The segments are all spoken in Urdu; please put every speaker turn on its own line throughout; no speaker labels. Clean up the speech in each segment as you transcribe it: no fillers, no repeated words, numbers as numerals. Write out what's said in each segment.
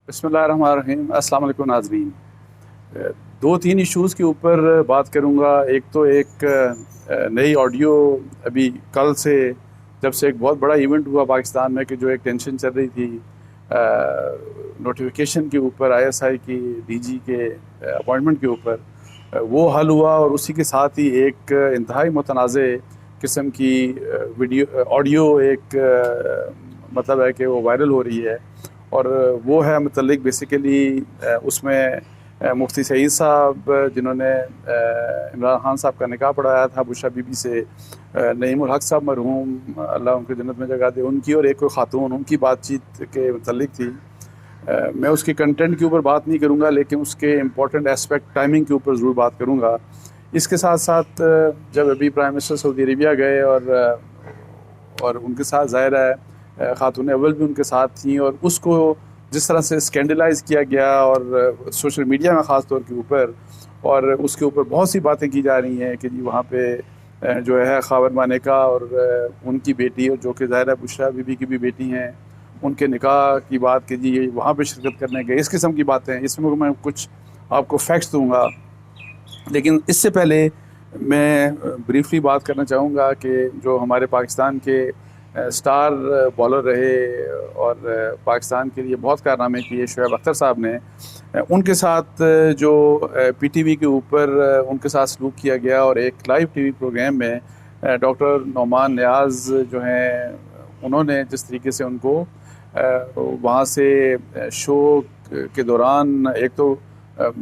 بسم اللہ الرحمن الرحیم۔ السلام علیکم ناظرین۔ دو تین ایشوز کے اوپر بات کروں گا۔ ایک تو نئی آڈیو ابھی کل سے، جب سے ایک بہت بڑا ایونٹ ہوا پاکستان میں کہ جو ایک ٹینشن چل رہی تھی نوٹیفیکیشن کے اوپر، آئی ایس آئی کی ڈی جی کے اپوائنٹمنٹ کے اوپر، وہ حل ہوا، اور اسی کے ساتھ ہی ایک انتہائی متنازع قسم کی آڈیو ایک مطلب ہے کہ وہ وائرل ہو رہی ہے، اور وہ ہے متعلق بیسیکلی اس میں مفتی سعید صاحب جنہوں نے عمران خان صاحب کا نکاح پڑھایا تھا بشرا بی بی سے، نعیم الحق صاحب مرحوم اللہ ان کو جنت میں جگہ دے، ان کی اور ایک خاتون، ان کی بات چیت کے متعلق تھی۔ میں اس کے کنٹینٹ کے اوپر بات نہیں کروں گا، لیکن اس کے امپورٹنٹ ایسپیکٹ ٹائمنگ کے اوپر ضرور بات کروں گا۔ اس کے ساتھ ساتھ جب ابھی پرائم منسٹر سعودی عربیہ گئے اور ان کے ساتھ ظاہر ہے خاتون اول بھی ان کے ساتھ تھیں، اور اس کو جس طرح سے اسکینڈلائز کیا گیا، اور سوشل میڈیا میں خاص طور کے اوپر، اور اس کے اوپر بہت سی باتیں کی جا رہی ہیں کہ جی وہاں پہ جو ہے خاوند مانے کا اور ان کی بیٹی، اور جو کہ ظاہر ہے بشرا بی بی کی بھی بیٹی ہیں، ان کے نکاح کی بات کہ جی وہاں پہ شرکت کرنے گئے، اس قسم کی باتیں۔ اس میں کچھ آپ کو فیکٹس دوں گا، لیکن اس سے پہلے میں بریفلی بات کرنا چاہوں گا کہ جو ہمارے پاکستان کے سٹار بالر رہے اور پاکستان کے لیے بہت کارنامے کیے شعیب اختر صاحب نے، ان کے ساتھ جو پی ٹی وی کے اوپر ان کے ساتھ سلوک کیا گیا، اور ایک لائیو ٹی وی پروگرام میں ڈاکٹر نعمان نیاز جو ہیں، انہوں نے جس طریقے سے ان کو وہاں سے شو کے دوران ایک تو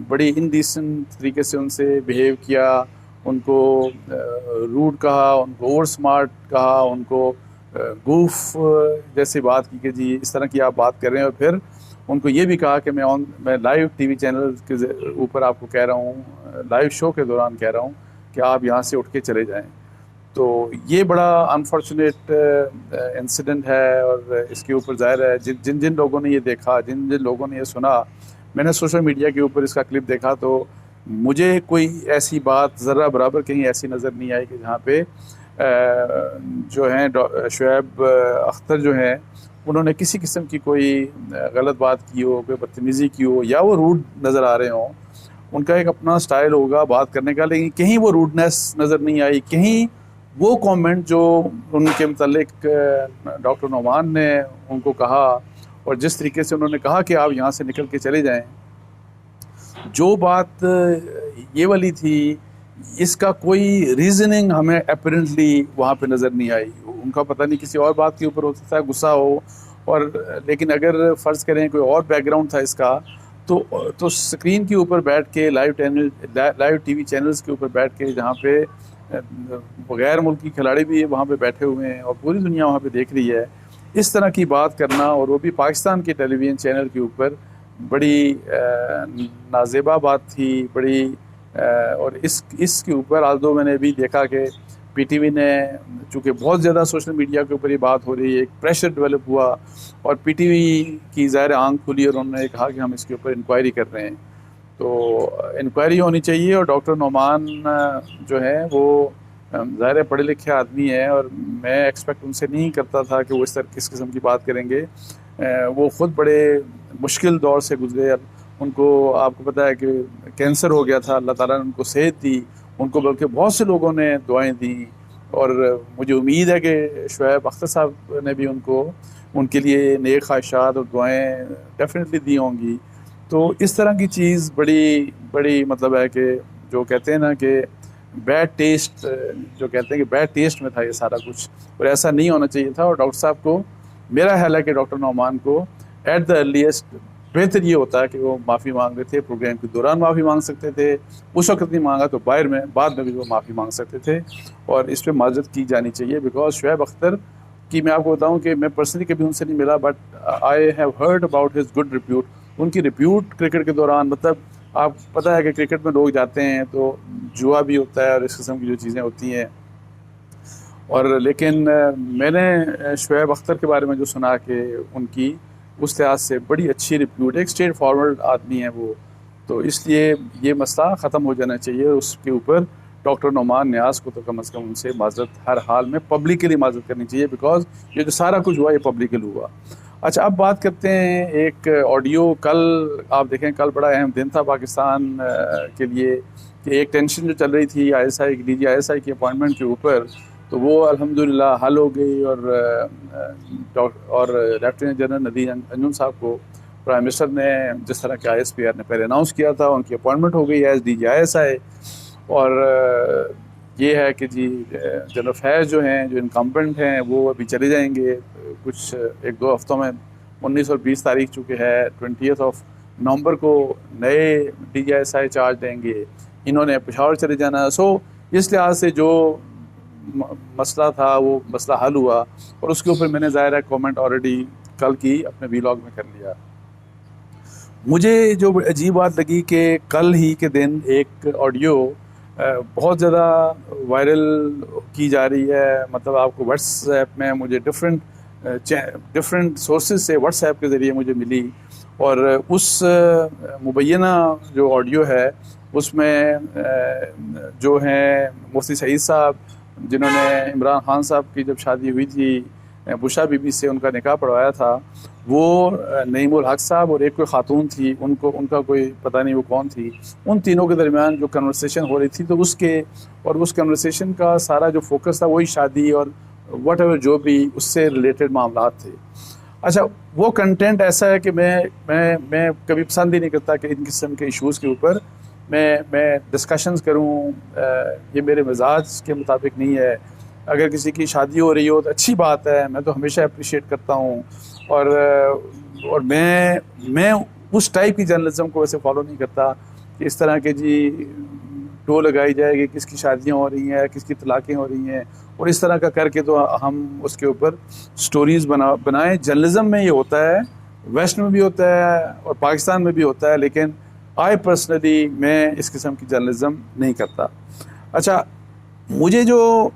بڑی انڈیسنٹ طریقے سے ان سے بیہیو کیا، ان کو روڈ کہا، ان کو اوور سمارٹ کہا، ان کو گوف جیسی بات کی کہ جی اس طرح کی آپ بات کر رہے ہیں، اور پھر ان کو یہ بھی کہا کہ میں لائیو ٹی وی چینل کے اوپر آپ کو کہہ رہا ہوں، لائیو شو کے دوران کہہ رہا ہوں کہ آپ یہاں سے اٹھ کے چلے جائیں۔ تو یہ بڑا انفارچونیٹ انسیڈنٹ ہے، اور اس کے اوپر ظاہر ہے جن لوگوں نے یہ دیکھا، جن لوگوں نے یہ سنا، میں نے سوشل میڈیا کے اوپر اس کا کلپ دیکھا، تو مجھے کوئی ایسی بات ذرہ برابر کہیں ایسی نظر نہیں آئی کہ جہاں پہ جو ہیں شعیب اختر جو ہیں انہوں نے کسی قسم کی کوئی غلط بات کی ہو، کوئی بدتمیزی کی ہو، یا وہ روڈ نظر آ رہے ہوں۔ ان کا ایک اپنا سٹائل ہوگا بات کرنے کا، لیکن کہیں وہ روڈنیس نظر نہیں آئی، کہیں وہ کامنٹ جو ان کے متعلق ڈاکٹر نعمان نے ان کو کہا، اور جس طریقے سے انہوں نے کہا کہ آپ یہاں سے نکل کے چلے جائیں، جو بات یہ والی تھی، اس کا کوئی ریزننگ ہمیں اپیرنٹلی وہاں پہ نظر نہیں آئی۔ ان کا پتہ نہیں کسی اور بات کے اوپر ہو سکتا ہے غصہ ہو، لیکن اگر فرض کریں کوئی اور بیک گراؤنڈ تھا اس کا، تو اسکرین کے اوپر بیٹھ کے لائیو ٹی وی چینلز کے اوپر بیٹھ کے، جہاں پہ غیر ملکی کھلاڑی بھی وہاں پہ بیٹھے ہوئے ہیں اور پوری دنیا وہاں پہ دیکھ رہی ہے، اس طرح کی بات کرنا، اور وہ بھی پاکستان کے ٹیلی ویژن چینل کے اوپر، بڑی نازیبا بات تھی، بڑی اور اس کے اوپر آلدو میں نے بھی دیکھا کہ پی ٹی وی نے، چونکہ بہت زیادہ سوشل میڈیا کے اوپر یہ بات ہو رہی ہے، ایک پریشر ڈیولپ ہوا، اور پی ٹی وی کی ظاہر آنکھ کھلی، اور انہوں نے کہا کہ ہم اس کے اوپر انکوائری کر رہے ہیں۔ تو انکوائری ہونی چاہیے، اور ڈاکٹر نعمان جو ہیں وہ ظاہر پڑھے لکھے آدمی ہیں، اور میں ایکسپیکٹ ان سے نہیں کرتا تھا کہ وہ اس طرح کس قسم کی بات کریں گے۔ وہ خود بڑے مشکل دور سے گزرے، ان کو آپ کو پتہ ہے کہ کینسر ہو گیا تھا، اللہ تعالیٰ نے ان کو صحت دی، ان کو بلکہ بہت سے لوگوں نے دعائیں دیں، اور مجھے امید ہے کہ شعیب اختر صاحب نے بھی ان کے لیے نیک خواہشات اور دعائیں ڈیفینیٹلی دی ہوں گی۔ تو اس طرح کی چیز بڑی مطلب ہے کہ جو کہتے ہیں نا کہ بیڈ ٹیسٹ، جو کہتے ہیں کہ بیڈ ٹیسٹ میں تھا یہ سارا کچھ، اور ایسا نہیں ہونا چاہیے تھا۔ اور ڈاکٹر صاحب کو، میرا خیال ہے کہ ڈاکٹر نعمان کو ایٹ دا ارلیسٹ بہتر یہ ہوتا ہے کہ وہ معافی مانگ رہے تھے، پروگرام کے دوران معافی مانگ سکتے تھے، اس وقت نہیں مانگا تو بعد میں بھی وہ معافی مانگ سکتے تھے، اور اس پہ معذرت کی جانی چاہیے۔ بیکاز شعیب اختر کی میں آپ کو بتاؤں کہ میں پرسنلی کبھی ان سے نہیں ملا، but I have heard about his good repute. ان کی ریپیوٹ کرکٹ کے دوران، مطلب آپ پتہ ہے کہ کرکٹ میں لوگ جاتے ہیں تو جوا بھی ہوتا ہے، اور اس قسم کی جو چیزیں ہوتی ہیں، اور لیکن میں نے شعیب اختر کے بارے میں جو سنا کہ ان کی اس لحاظ سے بڑی اچھی ریپیوٹ، ایک اسٹریٹ فارورڈ آدمی ہے وہ، تو اس لیے یہ مسئلہ ختم ہو جانا چاہیے۔ اس کے اوپر ڈاکٹر نعمان نیاز کو تو کم از کم ان سے معذرت ہر حال میں پبلکلی معذرت کرنی چاہیے، بیکاز یہ جو سارا کچھ ہوا یہ پبلکلی ہوا۔ اچھا اب بات کرتے ہیں ایک آڈیو. کل آپ دیکھیں کل بڑا اہم دن تھا پاکستان کے لیے کہ ایک ٹینشن جو چل رہی تھی ISI ڈی جی ISI کی اپوائنٹمنٹ کے اوپر تو وہ الحمدللہ حل ہو گئی اور لیفٹیننٹ جنرل ندیم انجم صاحب کو پرائم منسٹر نے جس طرح کہ ISPR نے پہلے اناؤنس کیا تھا ان کی اپوائنٹمنٹ ہو گئی ایز DG ISI. اور یہ ہے کہ جی جنرل فیض جو ہیں جو انکمبنٹ ہیں وہ ابھی چلے جائیں گے کچھ 1-2 ہفتوں میں. 19 اور 20 تاریخ چونکہ ہے 20 نومبر کو نئے DG ISI چارج دیں گے. انہوں نے پشاور چلے جانا. سو اس لحاظ سے جو مسئلہ تھا وہ مسئلہ حل ہوا اور اس کے اوپر میں نے ظاہر ہے کومنٹ آلریڈی کل کی اپنے ویلاگ میں کر لیا. مجھے جو عجیب بات لگی کہ کل ہی کے دن ایک آڈیو بہت زیادہ وائرل کی جا رہی ہے. مطلب آپ کو واٹس ایپ میں مجھے ڈفرینٹ سورسز سے واٹس ایپ کے ذریعے مجھے ملی اور اس مبینہ جو آڈیو ہے اس میں جو ہیں مفتی سعید صاحب جنہوں نے عمران خان صاحب کی جب شادی ہوئی تھی بشا بی بی سے ان کا نکاح پڑھوایا تھا وہ نعیم الحق صاحب اور ایک کوئی خاتون تھی ان کا کوئی پتہ نہیں وہ کون تھی. ان تینوں کے درمیان جو کنورسیشن ہو رہی تھی تو اس کنورسیشن کا سارا جو فوکس تھا وہی شادی اور واٹ ایور جو بھی اس سے ریلیٹڈ معاملات تھے. اچھا وہ کنٹینٹ ایسا ہے کہ میں کبھی پسند ہی نہیں کرتا کہ ان قسم کے ایشوز کے اوپر میں ڈسکشنز کروں. یہ میرے مزاج کے مطابق نہیں ہے. اگر کسی کی شادی ہو رہی ہو تو اچھی بات ہے, میں تو ہمیشہ اپریشیٹ کرتا ہوں. اور میں اس ٹائپ کی جرنلزم کو ویسے فالو نہیں کرتا کہ اس طرح کے جی ٹو لگائی جائے کہ کس کی شادیاں ہو رہی ہیں, کس کی طلاقیں ہو رہی ہیں اور اس طرح کا کر کے تو ہم اس کے اوپر سٹوریز بنائیں. جرنلزم میں یہ ہوتا ہے, ویسٹ میں بھی ہوتا ہے اور پاکستان میں بھی ہوتا ہے, لیکن پرسنلی میں اس قسم کی جرنلزم نہیں کرتا. اچھا مجھے جو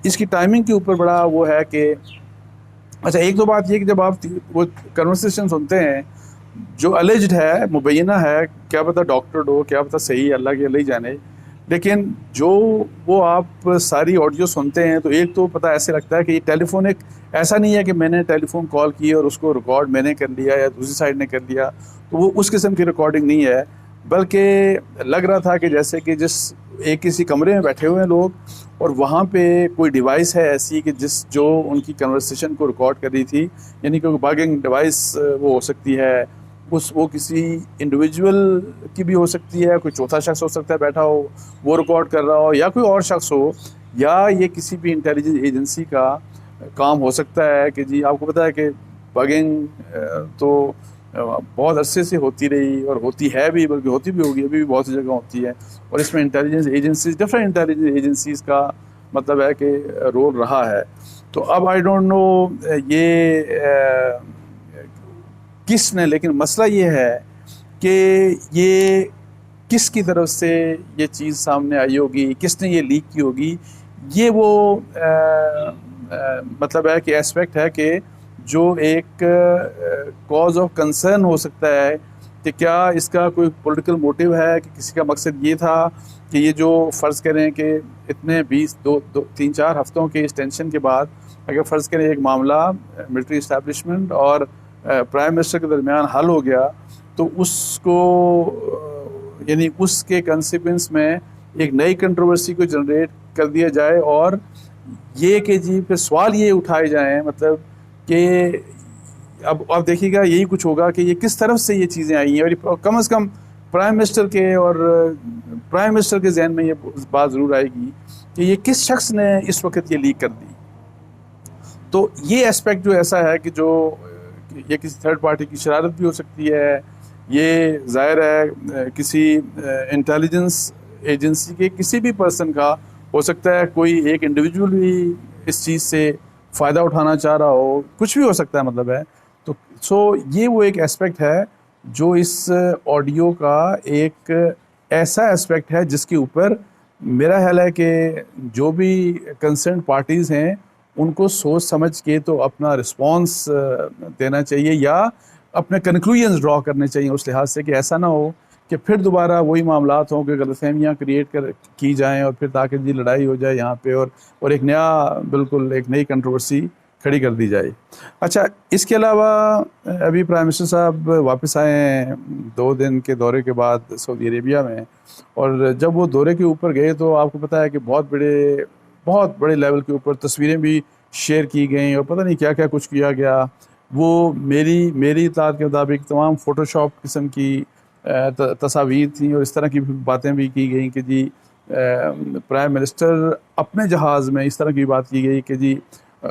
اس کی ٹائمنگ کے اوپر بڑا وہ ہے کہ اچھا ایک دو بات یہ کہ جب آپ وہ کنورسیشن سنتے ہیں جو الیجڈ ہے مبینہ ہے, کیا پتہ ڈاکٹرڈ ہو, کیا پتہ صحیح, اللہ کے اللہ ہی جانے, لیکن جو وہ آپ ساری آڈیو سنتے ہیں تو ایک تو پتہ ایسے لگتا ہے کہ یہ ٹیلی فون ایسا نہیں ہے کہ میں نے ٹیلی فون کال کی اور اس کو ریکارڈ میں نے کر لیا یا دوسری سائڈ نے کر لیا, تو وہ اس قسم کی ریکارڈنگ نہیں ہے. بلکہ لگ رہا تھا کہ جیسے کہ ایک کسی کمرے میں بیٹھے ہوئے ہیں لوگ اور وہاں پہ کوئی ڈیوائس ہے ایسی کہ جو ان کی کنورسیشن کو ریکارڈ کر رہی تھی. یعنی کہ باگنگ ڈیوائس وہ ہو سکتی ہے, وہ کسی انڈیویجول کی بھی ہو سکتی ہے, کوئی چوتھا شخص ہو سکتا ہے بیٹھا ہو وہ ریکارڈ کر رہا ہو, یا کوئی اور شخص ہو, یا یہ کسی بھی انٹیلیجنس ایجنسی کا کام ہو سکتا ہے کہ جی آپ کو پتہ ہے کہ باگنگ تو بہت عرصے سے ہوتی رہی اور ہوتی ہے بھی, بلکہ ہوتی بھی ہوگی, ابھی بھی بہت سی جگہ ہوتی ہے, اور اس میں intelligence agencies different intelligence agencies کا مطلب ہے کہ رول رہا ہے. تو اب آئی ڈونٹ نو یہ کس نے, لیکن مسئلہ یہ ہے کہ یہ کس کی طرف سے یہ چیز سامنے آئی ہوگی, کس نے یہ لیک کی ہوگی. یہ وہ مطلب ہے کہ ایسپیکٹ ہے کہ جو ایک کاز آف کنسرن ہو سکتا ہے کہ کیا اس کا کوئی پولیٹیکل موٹیو ہے, کہ کسی کا مقصد یہ تھا کہ یہ جو فرض کریں کہ اتنے 3-4 ہفتوں کے اس ٹینشن کے بعد اگر فرض کریں ایک معاملہ ملٹری اسٹیبلشمنٹ اور پرائم منسٹر کے درمیان حل ہو گیا تو اس کو یعنی اس کے کنسیکوینس میں ایک نئی کنٹروورسی کو جنریٹ کر دیا جائے, اور یہ کہ جی پھر سوال یہ اٹھائے جائیں مطلب کہ اب آپ دیکھیے گا یہی کچھ ہوگا کہ یہ کس طرف سے یہ چیزیں آئی ہیں, اور کم از کم پرائم منسٹر کے ذہن میں یہ بات ضرور آئے گی کہ یہ کس شخص نے اس وقت یہ لیک کر دی. تو یہ اسپیکٹ جو ایسا ہے کہ جو یہ کسی تھرڈ پارٹی کی شرارت بھی ہو سکتی ہے, یہ ظاہر ہے کسی انٹیلیجنس ایجنسی کے کسی بھی پرسن کا ہو سکتا ہے, کوئی ایک انڈیویجول بھی اس چیز سے فائدہ اٹھانا چاہ رہا ہو, کچھ بھی ہو سکتا ہے مطلب ہے. تو یہ وہ ایک اسپیکٹ ہے جو اس آڈیو کا ایک ایسا اسپیکٹ ہے جس کے اوپر میرا خیال ہے کہ جو بھی کنسرن پارٹیز ہیں ان کو سوچ سمجھ کے تو اپنا رسپانس دینا چاہیے یا اپنے کنکلوژنز ڈرا کرنے چاہیے, اس لحاظ سے کہ ایسا نہ ہو کہ پھر دوبارہ وہی معاملات ہوں کہ غلط فہمیاں کریٹ کی جائیں اور پھر تاکہ جی لڑائی ہو جائے یہاں پہ اور ایک نئی کنٹروورسی کھڑی کر دی جائے۔ اچھا، اس کے علاوہ ابھی پرائم منسٹر صاحب واپس آئے ہیں 2 دن کے دورے کے بعد سعودی عربیہ میں، اور جب وہ دورے کے اوپر گئے تو آپ کو پتہ ہے کہ بہت بڑے لیول کے اوپر تصویریں بھی شیئر کی گئیں اور پتہ نہیں کیا کیا کچھ کیا گیا۔ وہ میری اطلاعات کے مطابق تمام فوٹو شاپ قسم کی تصاویر تھیں، اور اس طرح کی باتیں بھی کی گئیں کہ جی پرائم منسٹر اپنے جہاز میں اس طرح کی بات کی گئی کہ جی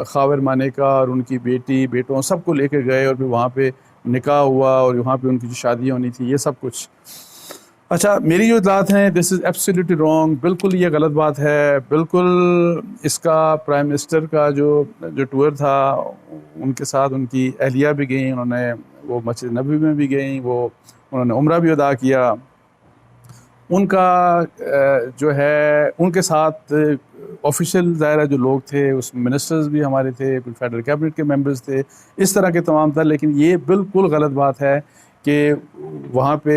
خاور مانیکا اور ان کی بیٹوں سب کو لے کے گئے اور پھر وہاں پہ نکاح ہوا اور وہاں پہ ان کی جو شادیاں ہونی تھی، یہ سب کچھ۔ اچھا، میری جو اطلاعات ہیں دس از ایبسلیوٹلی رانگ، بالکل یہ غلط بات ہے، بالکل۔ اس کا پرائم منسٹر کا جو ٹور تھا، ان کے ساتھ ان کی اہلیہ بھی گئیں، انہوں نے وہ مسجد نبوی میں بھی گئیں، انہوں نے عمرہ بھی ادا کیا۔ ان کا جو ہے ان کے ساتھ آفیشیل ظاہر جو لوگ تھے، اس منسٹرز بھی ہمارے تھے، کچھ فیڈرل کیبنٹ کے ممبرز تھے، اس طرح کے تمام تر۔ لیکن یہ بالکل غلط بات ہے کہ وہاں پہ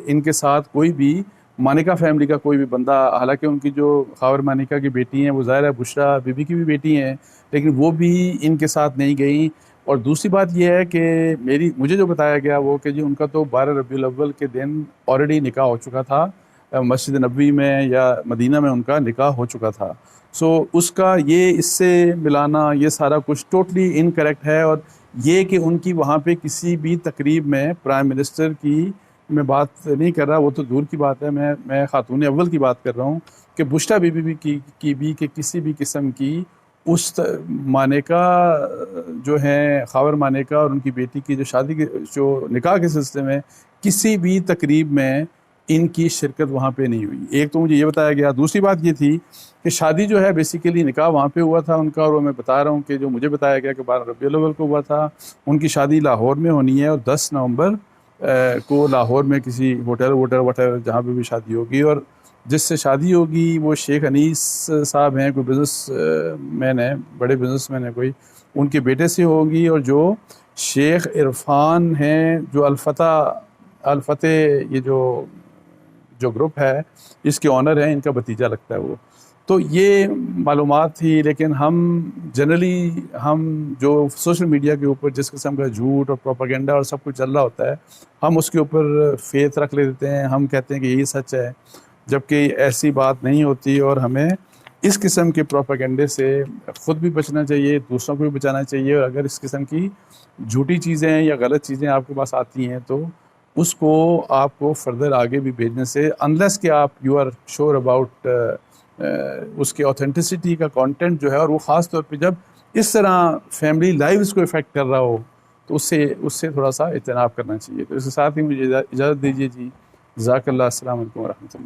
ان کے ساتھ کوئی بھی مانیکا فیملی کا کوئی بھی بندہ، حالانکہ ان کی جو خاور مانیکا کی بیٹی ہیں وہ ظاہر ہے بشرا بی بی کی بھی بیٹی ہیں، لیکن وہ بھی ان کے ساتھ نہیں گئیں۔ اور دوسری بات یہ ہے کہ مجھے جو بتایا گیا وہ کہ جی ان کا تو 12 ربیع الاول کے دن آلریڈی نکاح ہو چکا تھا، مسجد نبوی میں یا مدینہ میں ان کا نکاح ہو چکا تھا۔ سو اس کا اس سے ملانا یہ سارا کچھ ٹوٹلی انکریکٹ ہے۔ اور یہ کہ ان کی وہاں پہ کسی بھی تقریب میں پرائم منسٹر کی میں بات نہیں کر رہا، وہ تو دور کی بات ہے، میں خاتون اول کی بات کر رہا ہوں کہ بشرا بی بی کی بھی کہ کسی بھی قسم کی اس مانیکا جو ہیں خاور مانیکا اور ان کی بیٹی کی جو شادی جو نکاح کے سلسلے میں کسی بھی تقریب میں ان کی شرکت وہاں پہ نہیں ہوئی۔ ایک تو مجھے یہ بتایا گیا، دوسری بات یہ تھی کہ شادی جو ہے بیسیکلی نکاح وہاں پہ ہوا تھا ان کا، اور وہ میں بتا رہا ہوں کہ جو مجھے بتایا گیا کہ 12 ربیع الاول کو ہوا تھا، ان کی شادی لاہور میں ہونی ہے، اور 10 نومبر کو لاہور میں کسی ہوٹل وٹر جہاں پہ بھی شادی ہوگی، اور جس سے شادی ہوگی وہ شیخ انیس صاحب ہیں، کوئی بزنس مین ہے، بڑے بزنس مین ہیں کوئی، ان کے بیٹے سے ہوگی، اور جو شیخ عرفان ہیں جو الفتح یہ جو گروپ ہے اس کے آنر ہیں، ان کا بھتیجا لگتا ہے وہ۔ تو یہ معلومات تھی، لیکن ہم جنرلی جو سوشل میڈیا کے اوپر جس قسم کا جھوٹ اور پروپیگنڈا اور سب کچھ چل رہا ہوتا ہے، ہم اس کے اوپر فیتھ رکھ لیتے ہیں، ہم کہتے ہیں کہ یہی سچ ہے، جبکہ ایسی بات نہیں ہوتی۔ اور ہمیں اس قسم کے پروپیگنڈے سے خود بھی بچنا چاہیے، دوسروں کو بھی بچانا چاہیے، اور اگر اس قسم کی جھوٹی چیزیں یا غلط چیزیں آپ کے پاس آتی ہیں تو اس کو آپ کو فردر آگے بھی بھیجنے سے، انلیس کہ آپ یو آر شیور اباؤٹ اس کے اوتھینٹسٹی کا کانٹینٹ جو ہے، اور وہ خاص طور پہ جب اس طرح فیملی لائیوز کو افیکٹ کر رہا ہو تو اس سے تھوڑا سا اجتناب کرنا چاہیے۔ تو اس کے ساتھ ہی مجھے اجازت دیجیے جی، جزاک اللہ، السلام علیکم ورحمۃ اللہ۔